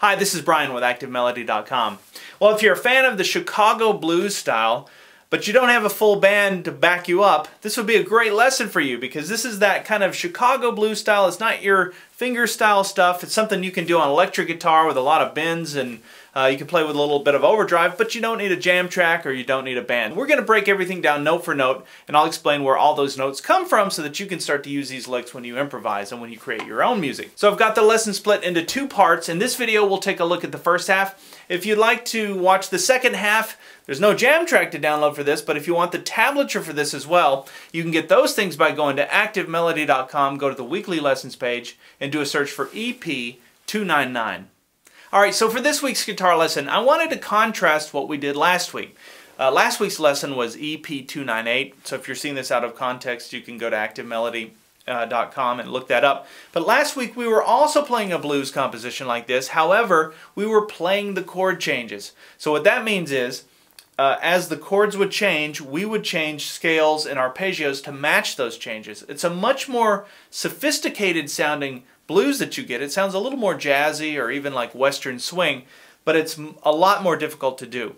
Hi, this is Brian with ActiveMelody.com. Well, if you're a fan of the Chicago blues style, but you don't have a full band to back you up, this would be a great lesson for you because this is that kind of Chicago blues style. It's not your finger style stuff. It's something you can do on electric guitar with a lot of bends, and you can play with a little bit of overdrive, but you don't need a jam track or you don't need a band. We're going to break everything down note for note, and I'll explain where all those notes come from so that you can start to use these licks when you improvise and when you create your own music. So I've got the lesson split into two parts. In this video, we'll take a look at the first half. If you'd like to watch the second half, there's no jam track to download for this, but if you want the tablature for this as well, you can get those things by going to ActiveMelody.com, go to the weekly lessons page, and do a search for EP299. Alright, so for this week's guitar lesson, I wanted to contrast what we did last week. Last week's lesson was EP298, so if you're seeing this out of context, you can go to ActiveMelody.com and look that up. But last week we were also playing a blues composition like this. However, we were playing the chord changes. So what that means is, as the chords would change, we would change scales and arpeggios to match those changes. It's a much more sophisticated sounding blues that you get. It sounds a little more jazzy or even like western swing, but it's a lot more difficult to do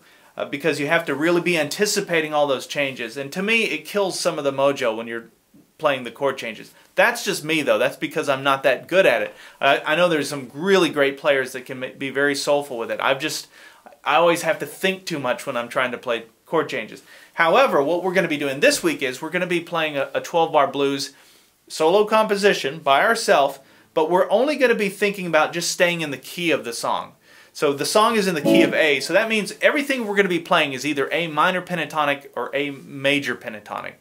because you have to really be anticipating all those changes. And to me, it kills some of the mojo when you're playing the chord changes. That's just me though. That's because I'm not that good at it. I know there's some really great players that can be very soulful with it. I always have to think too much when I'm trying to play chord changes. However, what we're going to be doing this week is we're going to be playing a 12-bar blues solo composition by ourselves, but we're only going to be thinking about just staying in the key of the song. So the song is in the key of A, so that means everything we're going to be playing is either A minor pentatonic or A major pentatonic.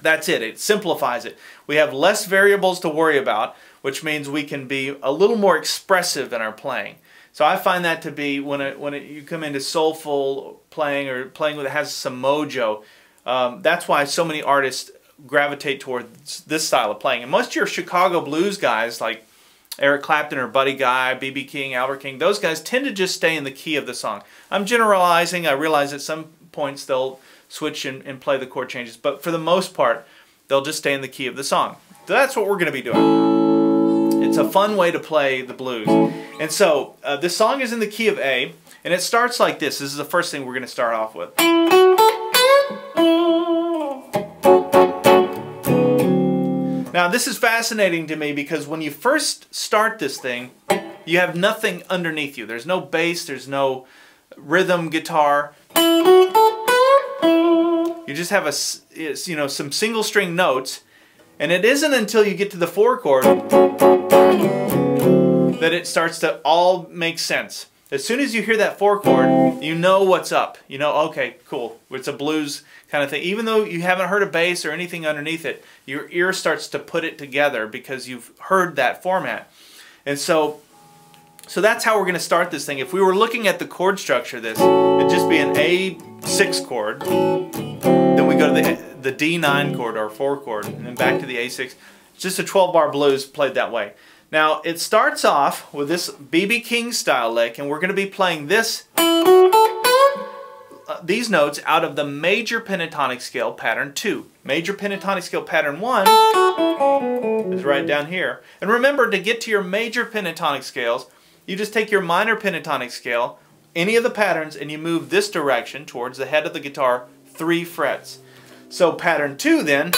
That's it. It simplifies it. We have less variables to worry about, which means we can be a little more expressive in our playing. So I find that to be when you come into soulful playing or playing that has some mojo, that's why so many artists gravitate towards this style of playing. And most of your Chicago blues guys like Eric Clapton or Buddy Guy, B.B. King, Albert King, those guys tend to just stay in the key of the song. I'm generalizing. I realize at some points they'll switch and play the chord changes, but for the most part they'll just stay in the key of the song. So that's what we're going to be doing. It's a fun way to play the blues. And so this song is in the key of A, and it starts like this. This is the first thing we're going to start off with. Now this is fascinating to me because when you first start this thing, you have nothing underneath you. There's no bass, there's no rhythm guitar. You just have some single string notes, and it isn't until you get to the 4 chord that it starts to all make sense. As soon as you hear that 4 chord, you know what's up. You know, okay, cool. It's a blues kind of thing. Even though you haven't heard a bass or anything underneath it, your ear starts to put it together because you've heard that format. And so that's how we're going to start this thing. If we were looking at the chord structure of this, it'd just be an A6 chord. Then we go to the D9 chord or 4 chord, and then back to the A6. It's just a 12-bar blues played that way. Now, it starts off with this B.B. King style lick, and we're going to be playing these notes out of the major pentatonic scale pattern 2. Major pentatonic scale pattern 1 is right down here. And remember, to get to your major pentatonic scales, you just take your minor pentatonic scale, any of the patterns, and you move this direction towards the head of the guitar 3 frets. So pattern 2 then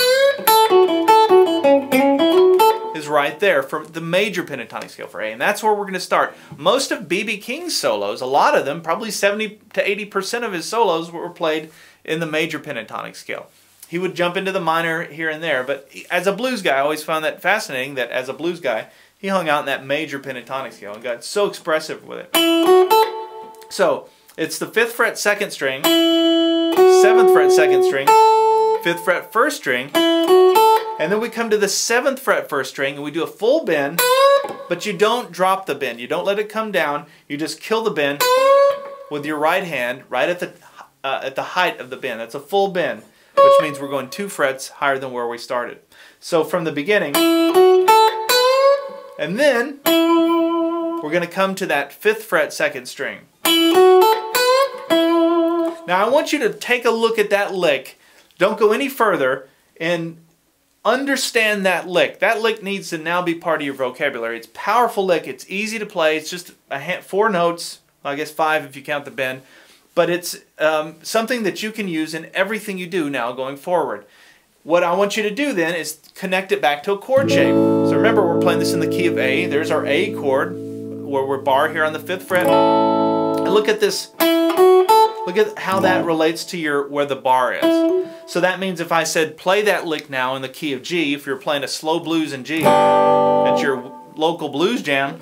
is right there for the major pentatonic scale for A, and that's where we're going to start. Most of B.B. King's solos, a lot of them, probably 70 to 80% of his solos were played in the major pentatonic scale. He would jump into the minor here and there, but as a blues guy, I always found that fascinating that as a blues guy, he hung out in that major pentatonic scale and got so expressive with it. So, it's the 5th fret 2nd string, 7th fret 2nd string, 5th fret 1st string, and then we come to the 7th fret 1st string and we do a full bend, but you don't drop the bend. You don't let it come down. You just kill the bend with your right hand right at the height of the bend. That's a full bend, which means we're going 2 frets higher than where we started. So from the beginning, and then we're going to come to that 5th fret 2nd string. Now I want you to take a look at that lick. Don't go any further, and understand that lick. That lick needs to now be part of your vocabulary. It's a powerful lick. It's easy to play. It's just 4 notes. Well, I guess 5 if you count the bend. But it's something that you can use in everything you do now going forward. What I want you to do then is connect it back to a chord shape. So remember, we're playing this in the key of A. There's our A chord, where we're bar here on the 5th fret. And look at this. Look at how that relates to where the bar is. So that means if I said play that lick now in the key of G, if you're playing a slow blues in G at your local blues jam,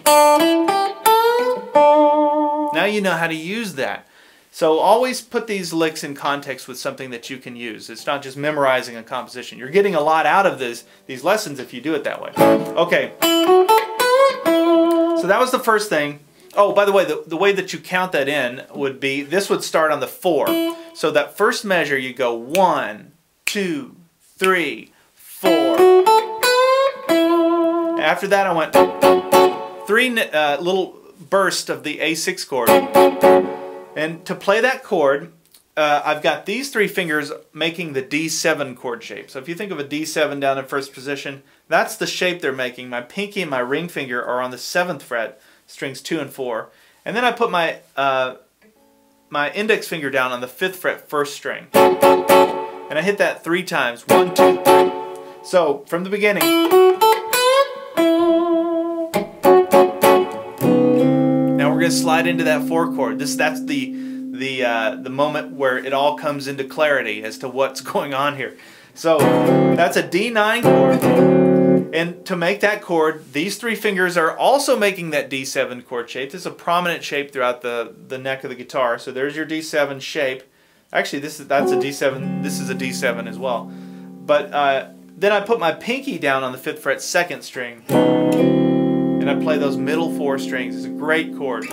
now you know how to use that. So always put these licks in context with something that you can use. It's not just memorizing a composition. You're getting a lot out of these lessons if you do it that way. Okay. So that was the first thing. Oh, by the way, the way that you count that in would be, this would start on the 4. So that first measure, you go 1, 2, 3, 4. After that, I went 3 little bursts of the A6 chord. And to play that chord, I've got these 3 fingers making the D7 chord shape. So if you think of a D7 down in first position, that's the shape they're making. My pinky and my ring finger are on the 7th fret, strings 2 and 4. And then I put my my index finger down on the 5th fret, 1st string. And I hit that 3 times. 1, 2, 3. So from the beginning. Now we're going to slide into that 4 chord. That's the moment where it all comes into clarity as to what's going on here. So that's a D9 chord. And to make that chord, these 3 fingers are also making that D7 chord shape. This is a prominent shape throughout the neck of the guitar. So there's your D7 shape. Actually, that's a D7. This is a D7 as well. But then I put my pinky down on the 5th fret, 2nd string. And I play those middle 4 strings. It's a great chord.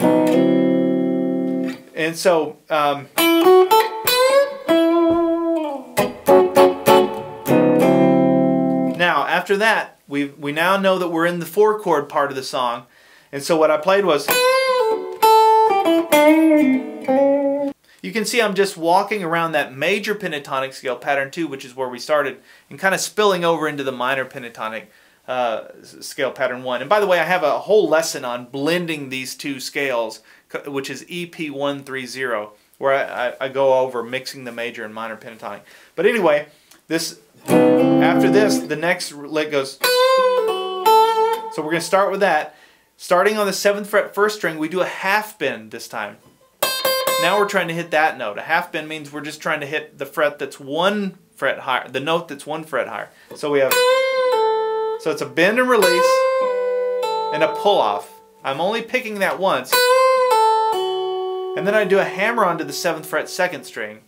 And so now after that, we now know that we're in the 4 chord part of the song. And so what I played was, you can see I'm just walking around that major pentatonic scale, pattern 2, which is where we started, and kind of spilling over into the minor pentatonic scale, pattern 1. And by the way, I have a whole lesson on blending these 2 scales, which is EP299, where I go over mixing the major and minor pentatonic. But anyway, after this, the next lick goes. So we're going to start with that. Starting on the 7th fret, 1st string, we do a half bend this time. Now we're trying to hit that note. A half bend means we're just trying to hit the fret that's 1 fret higher, the note that's 1 fret higher. So it's a bend and release and a pull off. I'm only picking that once. And then I do a hammer onto the 7th fret, 2nd string.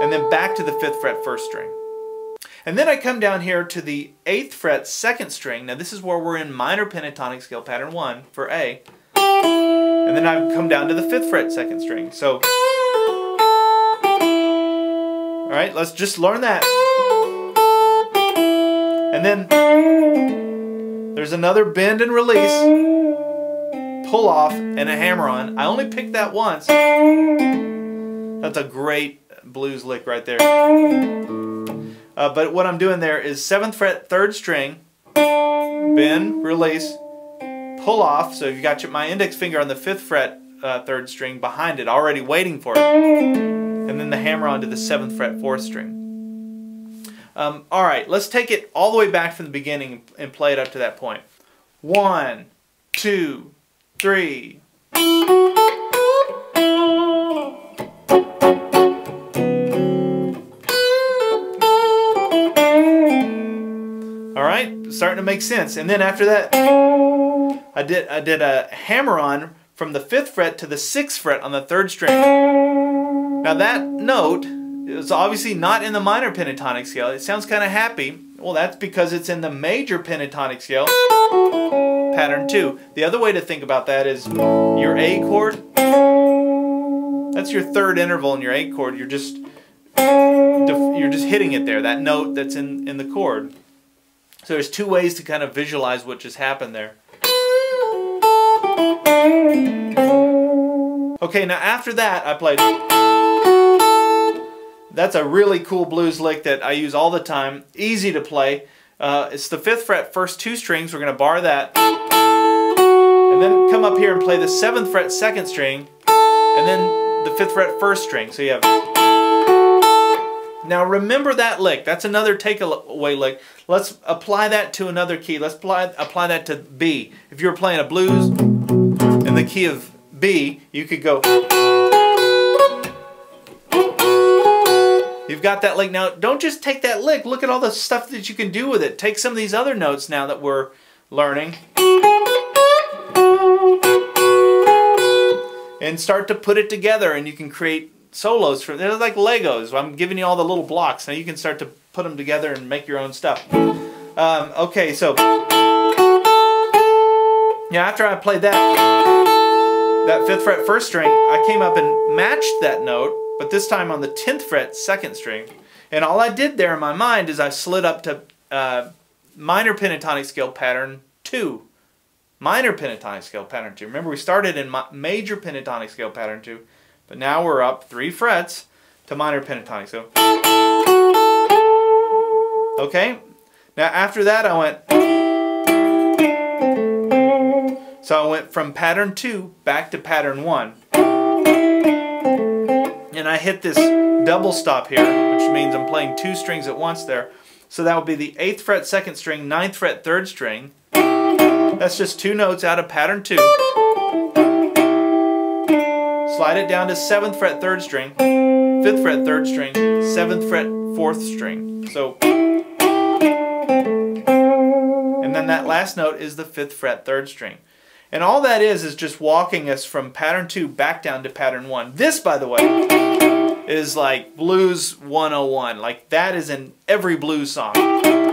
And then back to the 5th fret, 1st string. And then I come down here to the 8th fret, 2nd string. Now this is where we're in minor pentatonic scale, pattern 1 for A. And then I come down to the 5th fret, 2nd string. So, alright, let's just learn that. And then there's another bend and release, pull off, and a hammer on. I only picked that once. That's a great blues lick right there. But what I'm doing there is 7th fret, 3rd string, bend, release, pull off. So you've got my index finger on the 5th fret, 3rd string behind it, already waiting for it. And then the hammer onto the 7th fret, 4th string. Alright, let's take it all the way back from the beginning and play it up to that point. 1, 2, 3. Alright, starting to make sense. And then after that, I did a hammer on from the 5th fret to the 6th fret on the 3rd string. Now that note is obviously not in the minor pentatonic scale. It sounds kind of happy. Well, that's because it's in the major pentatonic scale, pattern 2. The other way to think about that is your A chord. That's your 3rd interval in your A chord. You're just hitting it there, that note that's in the chord. So there's 2 ways to kind of visualize what just happened there. Okay, now after that I played. That's a really cool blues lick that I use all the time. Easy to play. It's the 5th fret, first 2 strings. We're going to bar that. And then come up here and play the 7th fret, 2nd string. And then the 5th fret, 1st string. So you have... Now remember that lick. That's another takeaway lick. Let's apply that to another key. Let's apply that to B. If you were playing a blues in the key of B, you could go... You've got that lick. Now, don't just take that lick. Look at all the stuff that you can do with it. Take some of these other notes now that we're learning and start to put it together, and you can create solos. They're like Legos. I'm giving you all the little blocks. Now you can start to put them together and make your own stuff. Okay, so yeah, after I played that 5th fret 1st string, I came up and matched that note, but this time on the 10th fret 2nd string. And all I did there in my mind is I slid up to minor pentatonic scale pattern 2. Minor pentatonic scale pattern 2. Remember, we started in major pentatonic scale pattern 2, but now we're up 3 frets to minor pentatonic. So, okay. Now after that I went from pattern 2 back to pattern 1. And I hit this double stop here, which means I'm playing 2 strings at once there. So that would be the 8th fret 2nd string, 9th fret 3rd string. That's just 2 notes out of pattern 2. Slide it down to 7th fret 3rd string, 5th fret 3rd string, 7th fret 4th string. So, and then that last note is the 5th fret 3rd string. And all that is just walking us from pattern 2 back down to pattern 1. This, by the way, is like Blues 101. Like, that is in every blues song.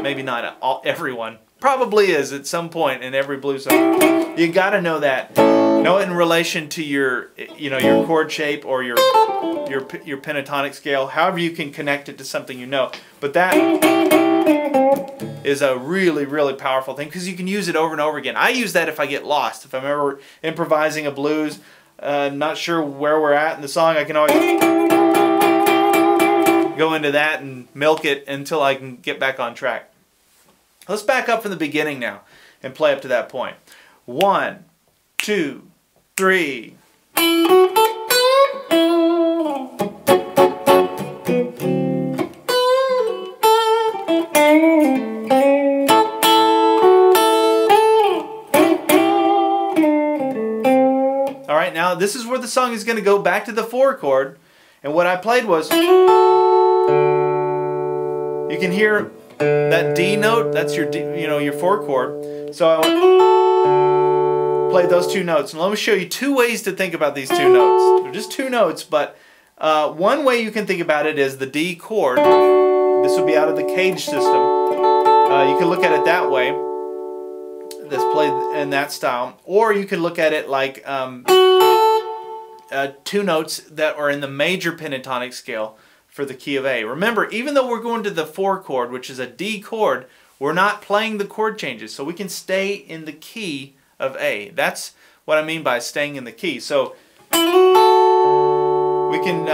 Maybe not everyone. Probably is at some point in every blues song. You got to know that. Know it in relation to your, your chord shape or your pentatonic scale. However you can connect it to something you know. But that is a really, really powerful thing because you can use it over and over again. I use that if I get lost. If I'm ever improvising a blues, not sure where we're at in the song, I can always go into that and milk it until I can get back on track. Let's back up from the beginning now and play up to that point. 1, 2, 3. Alright, now this is where the song is going to go back to the 4 chord. And what I played was, you can hear that D note, that's your D, your 4 chord. So I played those 2 notes. And let me show you 2 ways to think about these 2 notes. They're just 2 notes, but one way you can think about it is the D chord. This would be out of the cage system. You can look at it that way. That's played in that style. Or you could look at it like 2 notes that are in the major pentatonic scale for the key of A. Remember, even though we're going to the 4 chord, which is a D chord, we're not playing the chord changes, so we can stay in the key of A. That's what I mean by staying in the key. So we can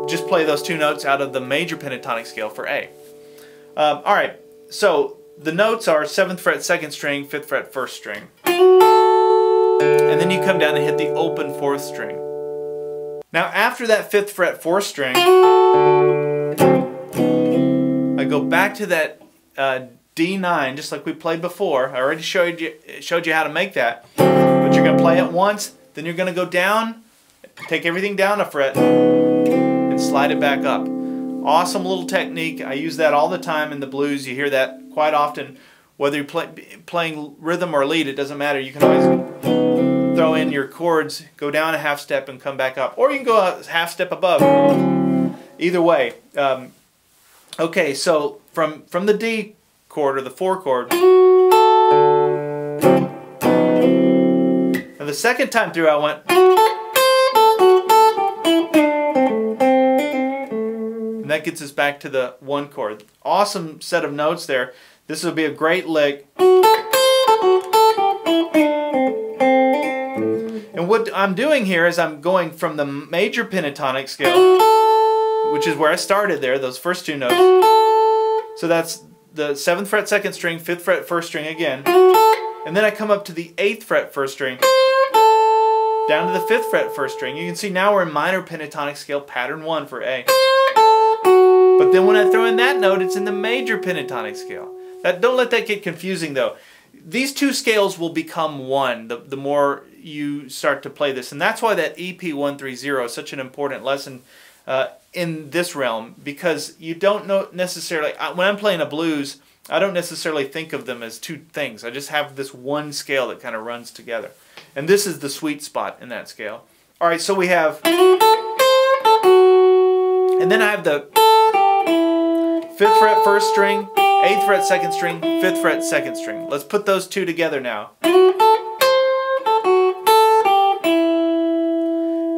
just play those 2 notes out of the major pentatonic scale for A. Alright, so the notes are 7th fret 2nd string, 5th fret 1st string. And then you come down and hit the open 4th string. Now after that 5th fret 4th string, I go back to that D9 just like we played before. I already showed you how to make that. But you're going to play it once, then you're going to go down, take everything down a fret, and slide it back up. Awesome little technique. I use that all the time in the blues. You hear that quite often. Whether you're playing rhythm or lead, it doesn't matter. You can always throw in your chords, go down a half step and come back up. Or you can go a half step above. Either way. Okay, so from the D chord or the 4 chord. And the second time through I went. And that gets us back to the 1 chord. Awesome set of notes there. This will be a great lick. And what I'm doing here is I'm going from the major pentatonic scale, which is where I started there, those first two notes. So that's the 7th fret 2nd string, 5th fret 1st string again. And then I come up to the 8th fret 1st string, down to the 5th fret 1st string. You can see now we're in minor pentatonic scale, pattern 1 for A. But then when I throw in that note, it's in the major pentatonic scale. Don't let that get confusing though. These two scales will become one the more you start to play this. And that's why that EP130 is such an important lesson in this realm, because you don't know necessarily, when I'm playing a blues, I don't necessarily think of them as two things. I just have this one scale that kind of runs together. And this is the sweet spot in that scale. All right, so we have, and then I have the 5th fret 1st string, 8th fret 2nd string, 5th fret 2nd string. Let's put those two together now.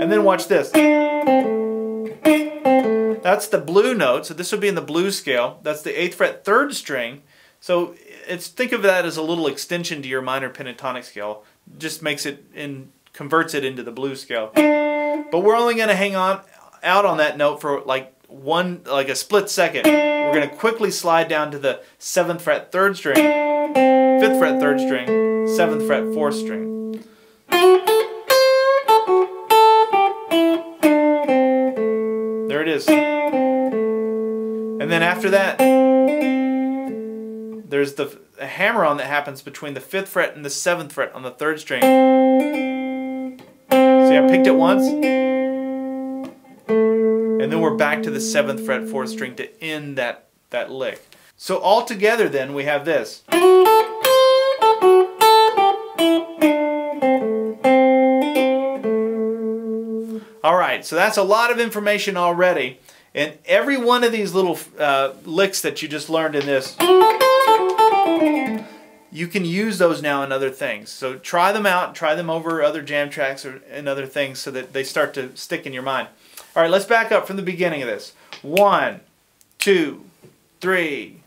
And then watch this. That's the blue note, so this would be in the blue scale. That's the 8th fret 3rd string. So think of that as a little extension to your minor pentatonic scale. Just makes it converts it into the blue scale. But we're only going to hang out on that note for like a split second. We're going to quickly slide down to the 7th fret 3rd string, 5th fret 3rd string, 7th fret 4th string. There it is. And then after that, there's the hammer-on that happens between the 5th fret and the 7th fret on the 3rd string. See, I picked it once, and then we're back to the 7th fret 4th string to end that lick. So all together then we have this. Alright, so that's a lot of information already, and every one of these little licks that you just learned in this, you can use those now in other things. So try them out, try them over other jam tracks and other things so that they start to stick in your mind. Alright, let's back up from the beginning of this. 1, 2, 3.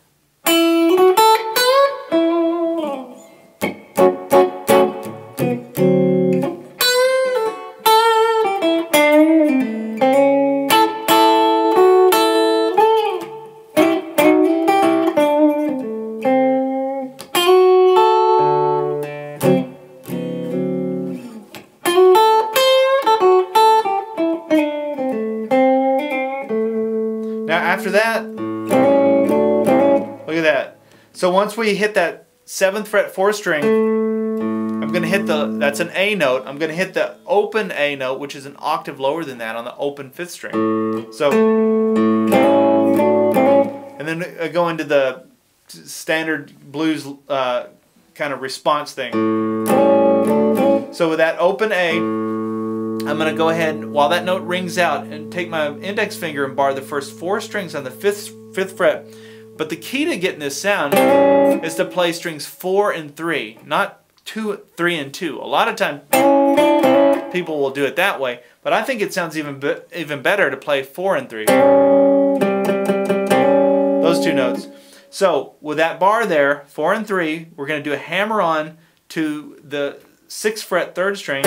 After that, look at that. So once we hit that 7th fret 4th string, I'm going to hit that's an A note. I'm going to hit the open A note, which is an octave lower than that on the open 5th string. So, and then I go into the standard blues kind of response thing. So with that open A, I'm going to go ahead, while that note rings out, and take my index finger and bar the first 4 strings on the 5th fret. But the key to getting this sound is to play strings 4 and 3, not 2, 3 and 2. A lot of times people will do it that way, but I think it sounds even better to play 4 and 3. Those two notes. So with that bar there, 4 and 3, we're going to do a hammer-on to the 6th fret 3rd string.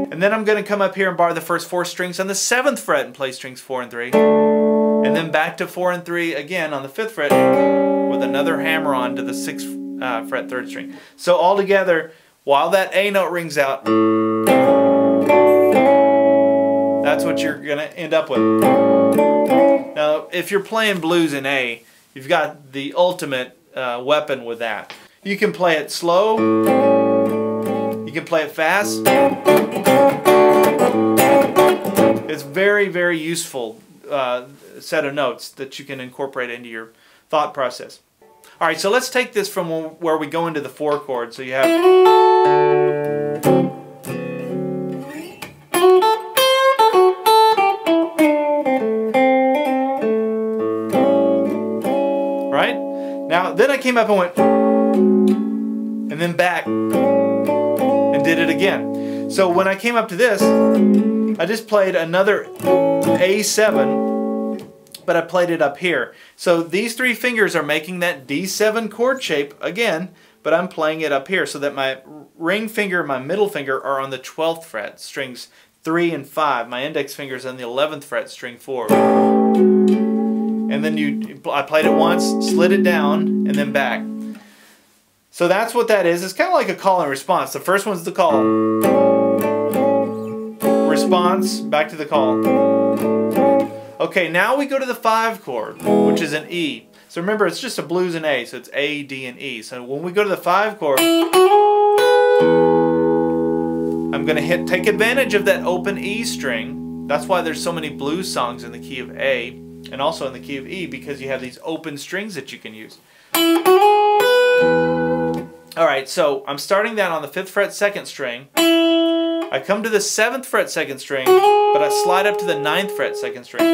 And then I'm going to come up here and bar the first 4 strings on the 7th fret and play strings 4 and 3. And then back to 4 and 3 again on the 5th fret with another hammer-on to the 6th fret 3rd string. So all together, while that A note rings out, that's what you're going to end up with. Now, if you're playing blues in A, you've got the ultimate weapon with that. You can play it slow, you can play it fast. It's very, very useful set of notes that you can incorporate into your thought process. All right, so let's take this from where we go into the 4 chord. So you have, right? Now, then I came up and went, and then back, and did it again. So when I came up to this, I just played another A7, but I played it up here. So these 3 fingers are making that D7 chord shape again, but I'm playing it up here so that my ring finger and my middle finger are on the 12th fret, strings 3 and 5. My index finger's on the 11th fret, string 4. And then I played it once, slid it down, and then back. So that's what that is. It's kind of like a call and response. The first one's the call. Response, back to the call. Okay, now we go to the 5 chord, which is an E. So remember, it's just a blues and A, so it's A, D, and E. So when we go to the 5 chord, I'm going to take advantage of that open E string. That's why there's so many blues songs in the key of A, and also in the key of E, because you have these open strings that you can use. Alright, so I'm starting that on the 5th fret 2nd string. I come to the 7th fret 2nd string, but I slide up to the 9th fret 2nd string.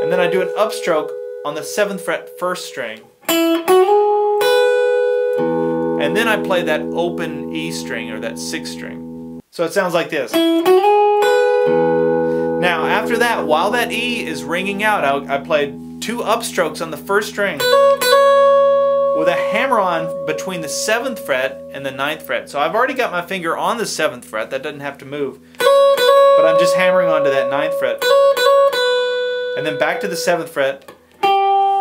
And then I do an upstroke on the 7th fret 1st string. And then I play that open E string, or that 6th string. So it sounds like this. Now after that, while that E is ringing out, I played 2 upstrokes on the 1st string with a hammer-on between the 7th fret and the 9th fret. So I've already got my finger on the 7th fret, that doesn't have to move. But I'm just hammering onto that 9th fret. And then back to the 7th fret.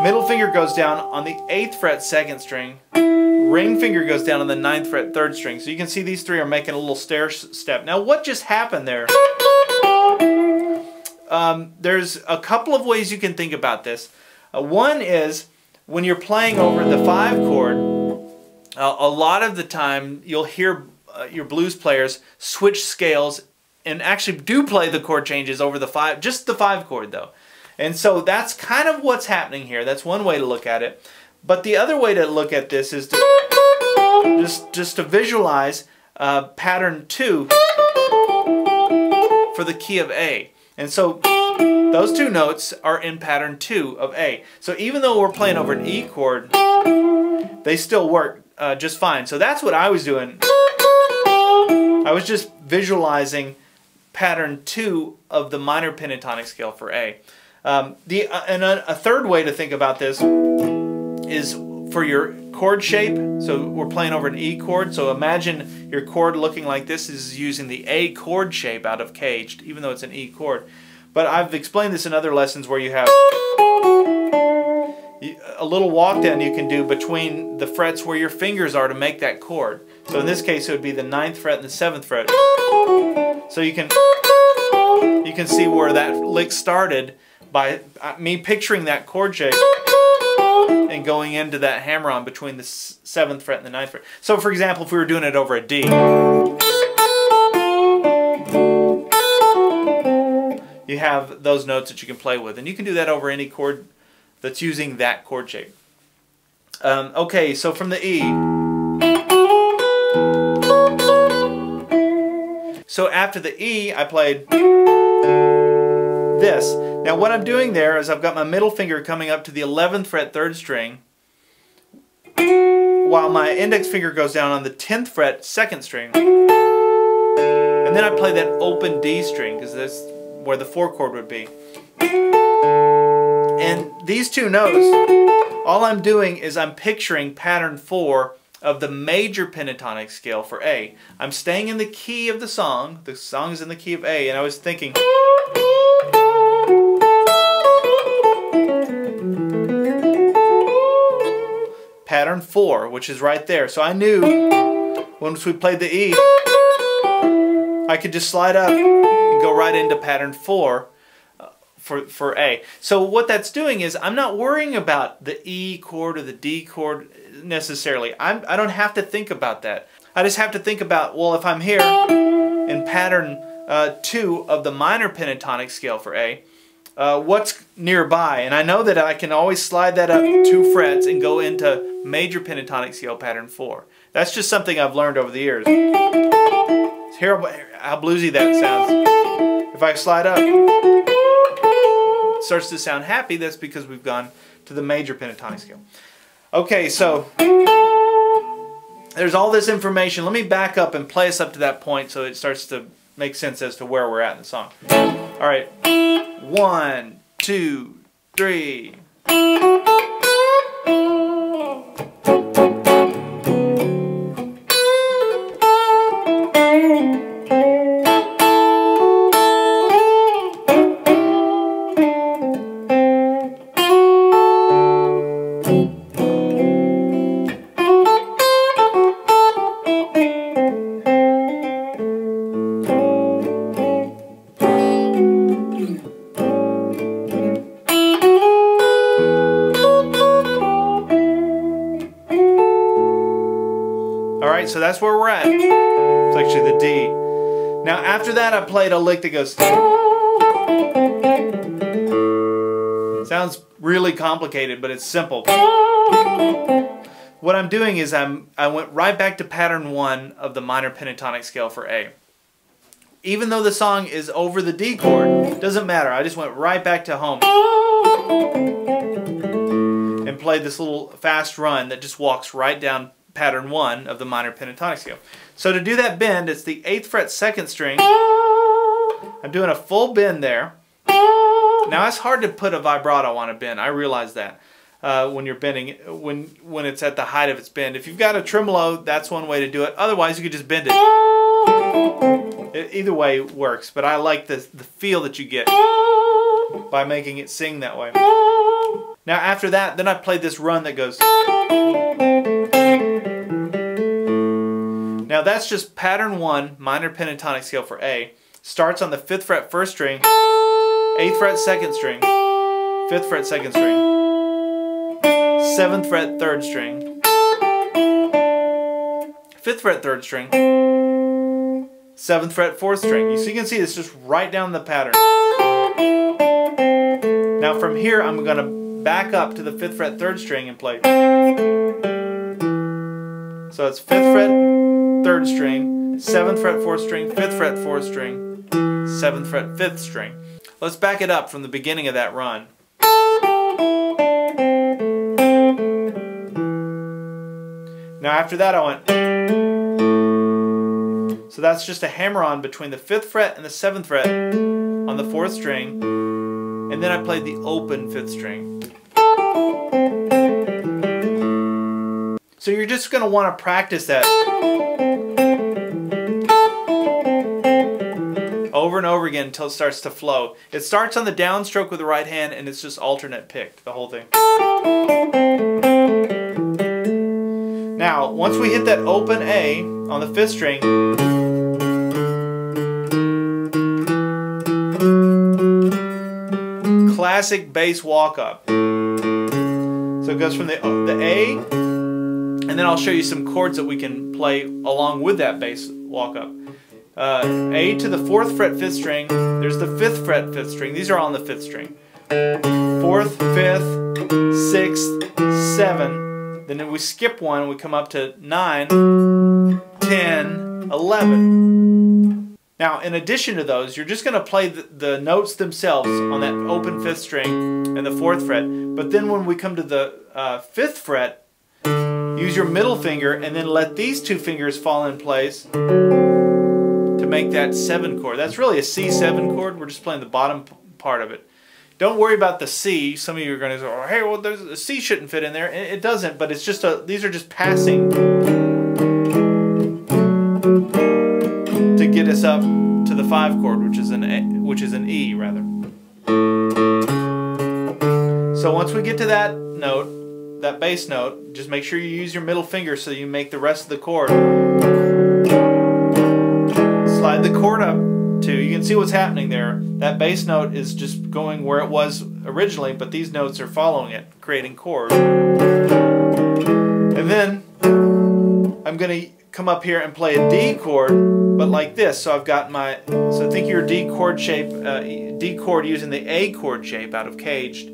Middle finger goes down on the 8th fret 2nd string. Ring finger goes down on the 9th fret 3rd string. So you can see these three are making a little stair step. Now what just happened there? There's a couple of ways you can think about this. One is, when you're playing over the 5 chord, a lot of the time you'll hear your blues players switch scales and actually do play the chord changes over the 5, just the 5 chord though. And so that's kind of what's happening here. That's one way to look at it. But the other way to look at this is to just to visualize pattern 2 for the key of A. And so those 2 notes are in pattern 2 of A. So even though we're playing over an E chord, they still work just fine. So that's what I was doing. I was just visualizing pattern 2 of the minor pentatonic scale for A. And a third way to think about this is for your chord shape. So we're playing over an E chord. So imagine your chord looking like this is using the A chord shape out of Caged, even though it's an E chord. But I've explained this in other lessons where you have a little walk down you can do between the frets where your fingers are to make that chord. So in this case it would be the 9th fret and the 7th fret. So you can see where that lick started by me picturing that chord shape and going into that hammer-on between the 7th fret and the 9th fret. So for example, if we were doing it over a D, you have those notes that you can play with, and you can do that over any chord that's using that chord shape. Okay, so from the E, so after the E I played this. Now what I'm doing there is I've got my middle finger coming up to the 11th fret 3rd string, while my index finger goes down on the 10th fret 2nd string, and then I play that open D string because that's where the 4 chord would be. And these 2 notes, all I'm doing is I'm picturing pattern 4 of the major pentatonic scale for A. I'm staying in the key of the song is in the key of A, and I was thinking pattern 4, which is right there. So I knew once we played the E, I could just slide up and go right into pattern 4 for A. So what that's doing is I'm not worrying about the E chord or the D chord necessarily. I don't have to think about that. I just have to think about, well, if I'm here in pattern 2 of the minor pentatonic scale for A, what's nearby? And I know that I can always slide that up 2 frets and go into major pentatonic scale pattern 4. That's just something I've learned over the years. Hear how bluesy that sounds. If I slide up, it starts to sound happy. That's because we've gone to the major pentatonic scale. Okay, so there's all this information. Let me back up and play us up to that point so it starts to make sense as to where we're at in the song. All right, 1, 2, 3. Alright, so that's where we're at. It's actually the D. Now after that I played a lick that goes... Sounds really complicated, but it's simple. What I'm doing is I went right back to pattern 1 of the minor pentatonic scale for A. Even though the song is over the D chord, doesn't matter. I just went right back to home and played this little fast run that just walks right down pattern 1 of the minor pentatonic scale. So to do that bend, it's the 8th fret 2nd string. I'm doing a full bend there. Now it's hard to put a vibrato on a bend. I realize that when you're bending, when it's at the height of its bend. If you've got a tremolo, that's one way to do it. Otherwise, you could just bend it. Either way works, but I like the feel that you get by making it sing that way. Now after that, then I played this run that goes... Now that's just pattern 1, minor pentatonic scale for A. Starts on the 5th fret 1st string, 8th fret 2nd string, 5th fret 2nd string, 7th fret 3rd string, 5th fret 3rd string, 7th fret 4th string. So you can see it's just right down the pattern. Now from here I'm going to back up to the 5th fret 3rd string and play. So it's 5th fret 3rd string, 7th fret 4th string, 5th fret 4th string, 7th fret 5th string. Let's back it up from the beginning of that run. Now after that I went... So that's just a hammer-on between the 5th fret and the 7th fret on the 4th string, and then I played the open 5th string. So you're just going to want to practice that over and over again until it starts to flow. It starts on the downstroke with the right hand and it's just alternate picked, the whole thing. Now, once we hit that open A on the 5th string, classic bass walk up. So it goes from the A, and then I'll show you some chords that we can play along with that bass walk up. A to the 4th fret 5th string, there's the 5th fret 5th string, these are all on the 5th string. 4th, 5th, 6th, 7, then we skip one and we come up to 9, 10, 11. Now in addition to those, you're just going to play the notes themselves on that open 5th string and the 4th fret, but then when we come to the 5th fret, use your middle finger and then let these 2 fingers fall in place to make that 7 chord. That's really a C7 chord. We're just playing the bottom part of it. Don't worry about the C. Some of you are going to say, oh, hey, well, the C shouldn't fit in there. It doesn't, but it's just these are just passing to get us up to the 5 chord, which is an E rather. So once we get to that note, that bass note, just make sure you use your middle finger so you make the rest of the chord. Slide the chord up to, you can see what's happening there. That bass note is just going where it was originally, but these notes are following it, creating chord. And then I'm going to come up here and play a D chord, but like this. So I've got my, so think your D chord shape, D chord using the A chord shape out of Caged,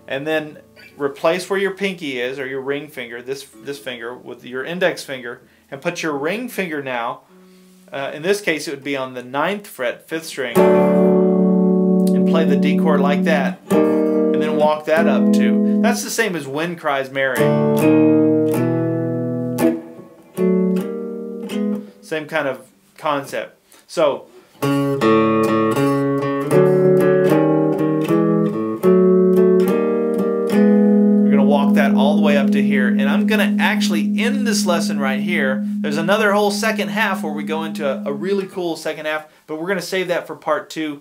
and then replace where your pinky is, or your ring finger, this finger, with your index finger, and put your ring finger now, in this case it would be on the 9th fret, 5th string, and play the D chord like that, and then walk that up too. That's the same as Wind Cries Mary. Same kind of concept. So, that all the way up to here, and I'm going to actually end this lesson right here. There's another whole second half where we go into a really cool second half, but we're going to save that for part 2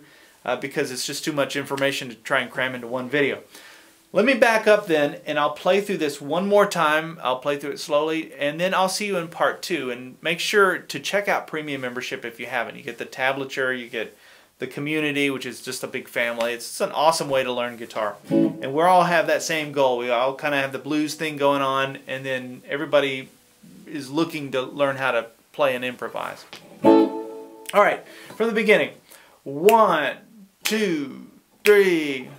because it's just too much information to try and cram into one video. Let me back up then, and I'll play through this one more time. I'll play through it slowly, and then I'll see you in part 2. And make sure to check out Premium Membership if you haven't. You get the tablature, you get the community, which is just a big family. It's an awesome way to learn guitar. And we all have that same goal. We all kind of have the blues thing going on, and then everybody is looking to learn how to play and improvise. All right, from the beginning. 1, 2, 3,